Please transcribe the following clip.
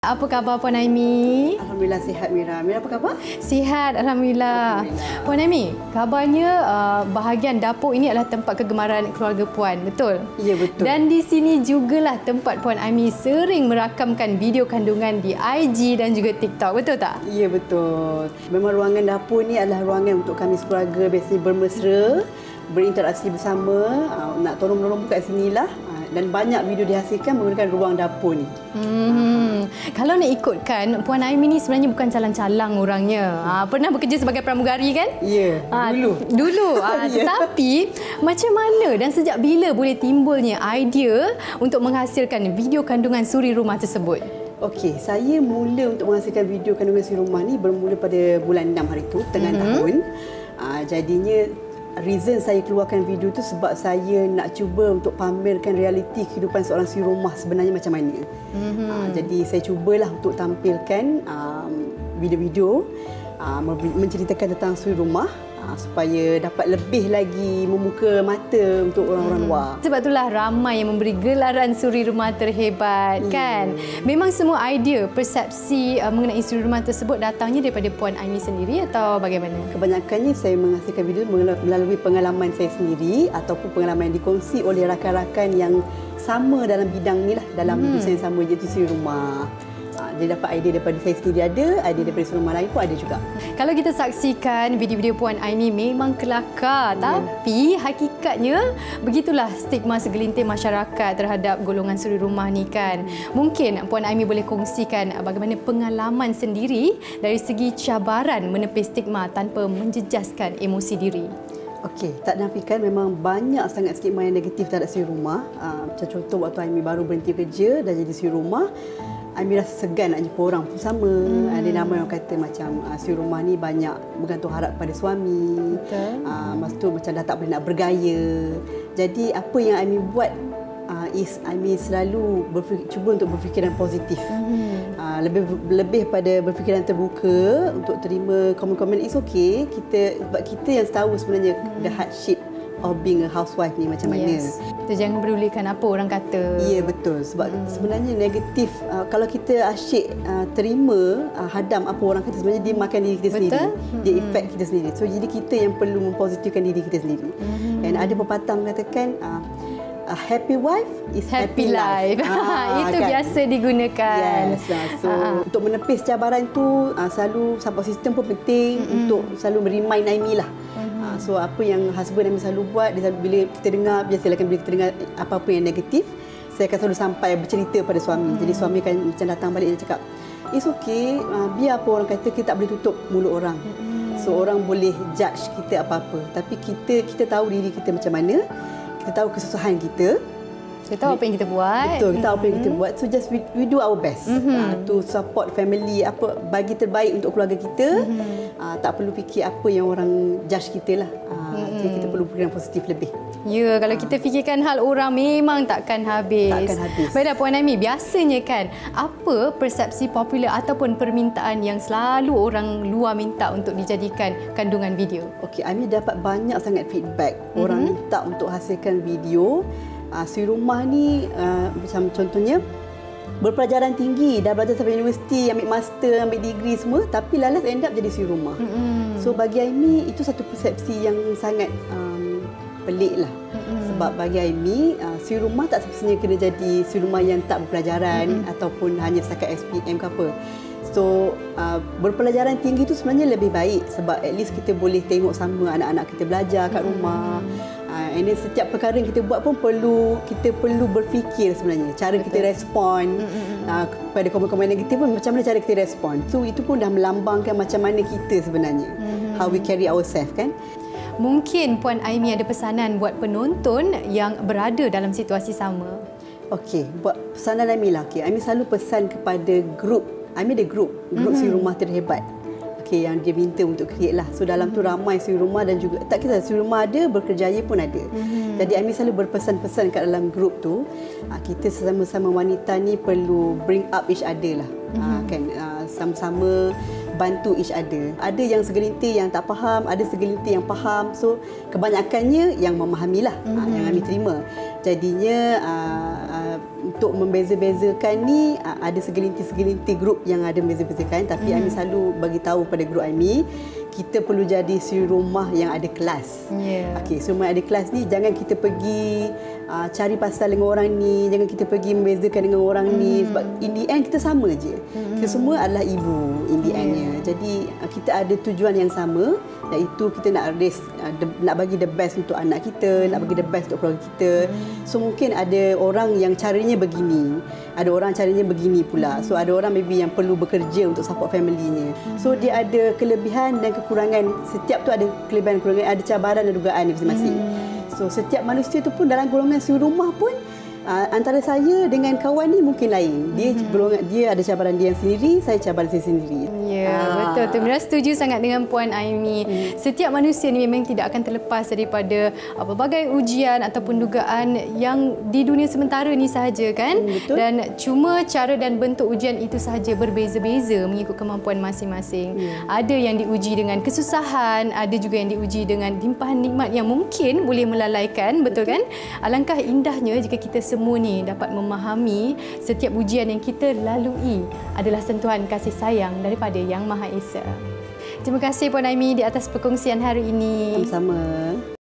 Apa khabar Puan Aimee? Alhamdulillah sihat Mira. Mira apa khabar? Sihat, Alhamdulillah. Puan Aimee, kabarnya bahagian dapur ini adalah tempat kegemaran keluarga Puan, betul? Ya, betul. Dan di sini jugalah tempat Puan Aimee sering merakamkan video kandungan di IG dan juga TikTok, betul tak? Ya, betul. Memang ruangan dapur ni adalah ruangan untuk kami sekeluarga biasanya bermesra, berinteraksi bersama, nak tolong-menolong kat sinilah. Dan banyak video dihasilkan menggunakan ruang dapur ni. Kalau nak ikutkan, Puan Aimee ni sebenarnya bukan calang-calang orangnya. Pernah bekerja sebagai pramugari kan? Ya, dulu. Tetapi macam mana dan sejak bila boleh timbulnya idea untuk menghasilkan video kandungan suri rumah tersebut? Okey, saya mula untuk menghasilkan video kandungan suri rumah ni bermula pada bulan 6 hari tu, tengah tahun. Jadinya reason saya keluarkan video tu sebab saya nak cuba untuk pamerkan realiti kehidupan seorang suri rumah sebenarnya macam mana. Jadi saya cubalah untuk tampilkan video-video menceritakan tentang suri rumah supaya dapat lebih lagi membuka mata untuk orang-orang luar. Sebab itulah ramai yang memberi gelaran suri rumah terhebat, kan? Memang semua idea, persepsi mengenai suri rumah tersebut datangnya daripada Puan Aimee sendiri atau bagaimana? Kebanyakannya saya menghasilkan video melalui pengalaman saya sendiri ataupun pengalaman yang dikongsi oleh rakan-rakan yang sama dalam bidang ni lah, dalam bisnes yang sama, iaitu suri rumah. Dia dapat idea daripada saya sendiri ada, idea daripada suri rumah lain pun ada juga. Kalau kita saksikan video-video Puan Aimee memang kelakar, tapi hakikatnya begitulah stigma segelintir masyarakat terhadap golongan suri rumah ni kan. Mungkin Puan Aimee boleh kongsikan bagaimana pengalaman sendiri dari segi cabaran menepis stigma tanpa menjejaskan emosi diri. Okey, tak nafikan memang banyak sangat stigma yang negatif terhadap suri rumah. Macam contoh waktu Aimee baru berhenti kerja dan jadi suri rumah, Aimee rasa segan nak jumpa orang pun sama. Ada nama yang kata macam suri rumah ni banyak bergantung harap pada suami. Masa tu macam dah tak boleh nak bergaya. Jadi apa yang Aimee buat Aimee selalu cuba untuk berfikiran positif. Lebih pada berfikiran terbuka untuk terima komen-komen. It's okay. Sebab kita yang tahu sebenarnya the hardship of being a housewife ni macam mana. Kita jangan pedulikan apa orang kata. Ya, betul. Sebab sebenarnya negatif, kalau kita asyik terima hadam apa orang kata, sebenarnya dia makan diri kita sendiri. Dia effect kita sendiri. So jadi kita yang perlu mempositifkan diri kita sendiri. Dan ada pepatah mengatakan a happy wife is happy life. Itu kan biasa digunakan. Yes. So untuk menepis cabaran tu selalu support system pun penting untuk selalu remind Aimee lah. So apa yang husband Aimee selalu buat, dia selalu, bila kita dengar, biasalah bila kita dengar apa-apa yang negatif, saya akan selalu sampai bercerita pada suami. Jadi suami akan macam datang balik dan cakap, it's okay, biar apa orang kata, kita tak boleh tutup mulut orang. So orang boleh judge kita apa-apa, tapi kita tahu diri kita macam mana, kita tahu kesusahan kita, kita tahu apa yang kita buat. Betul, kita tahu apa yang kita buat. So just we do our best to support family, apa bagi terbaik untuk keluarga kita. Tak perlu fikir apa yang orang judge kita lah. Jadi kita perlu fikir positif lebih. Ya, kalau kita fikirkan hal orang memang takkan habis. Baiklah Puan Aimee, biasanya kan apa persepsi popular ataupun permintaan yang selalu orang luar minta untuk dijadikan kandungan video? Okey, Aimee dapat banyak sangat feedback. Orang minta untuk hasilkan video suri rumah ni, macam contohnya berpelajaran tinggi, dah belajar sampai universiti, ambil master, ambil degree semua, tapi lalas end up jadi suri rumah. So bagi Aimee itu satu persepsi yang sangat pelik lah. Sebab bagi Aimee, suri rumah tak semestinya kena jadi suri rumah yang tak berpelajaran ataupun hanya setakat SPM ke apa. So berpelajaran tinggi itu sebenarnya lebih baik sebab at least kita boleh tengok sama anak-anak kita belajar kat rumah. And then setiap perkara yang kita buat pun kita perlu berfikir sebenarnya cara kita respon kepada komen-komen negatif pun, macam mana cara kita respon. So itu pun dah melambangkan macam mana kita sebenarnya, how we carry ourselves kan. Mungkin Puan Aimee ada pesanan buat penonton yang berada dalam situasi sama. Okey, buat pesanan Aimee lah. Aimee selalu pesan kepada grup. Aimee ada grup suri rumah terhebat. Okey, yang dia minta untuk create lah. So dalam tu ramai suri rumah dan juga tak kisah suri rumah ada, berkerjaya pun ada. Jadi Aimee selalu berpesan-pesan kat dalam grup tu, kita sesama-sama wanita ni perlu bring up each other lah. Kan sama-sama bantu each other. Ada yang segelintir yang tak faham, ada segelintir yang faham. So kebanyakannya yang memahamilah, yang Aimee terima. Jadinya untuk membeza-bezakan ni ada segelintir-segelintir grup yang ada membeza-bezakan, tapi Aimi selalu bagi tahu pada grup Aimi, kita perlu jadi suri rumah yang ada kelas. Okey, suri rumah yang ada kelas ni jangan kita pergi cari pasal dengan orang ni, jangan kita pergi membezakan dengan orang ni, sebab in the end kita sama je. Kita semua adalah ibu in the endnya. Jadi kita ada tujuan yang sama, iaitu kita nak raise, nak bagi the best untuk anak kita, nak bagi the best untuk keluarga kita. So mungkin ada orang yang caranya begini, ada orang caranya begini pula. So ada orang maybe yang perlu bekerja untuk support family-nya. So dia ada kelebihan dan kekurangan. Setiap tu ada kelebihan dan kekurangan, ada cabaran dan dugaan masing-masing. So setiap manusia tu pun dalam golongan suri rumah pun antara saya dengan kawan ni mungkin lain. Dia ada cabaran dia yang sendiri, saya cabaran saya sendiri. Betul tu. Mira setuju sangat dengan Puan Aimi. Setiap manusia ni memang tidak akan terlepas daripada pelbagai ujian ataupun dugaan yang di dunia sementara ni sahaja kan. Dan cuma cara dan bentuk ujian itu sahaja berbeza-beza mengikut kemampuan masing-masing. Ada yang diuji dengan kesusahan, ada juga yang diuji dengan limpahan nikmat yang mungkin boleh melalaikan, betul kan? Alangkah indahnya jika kita semua ni dapat memahami setiap ujian yang kita lalui adalah sentuhan kasih sayang daripada Yang Maha Esa. Terima kasih Puan Aimi di atas perkongsian hari ini. Sama-sama.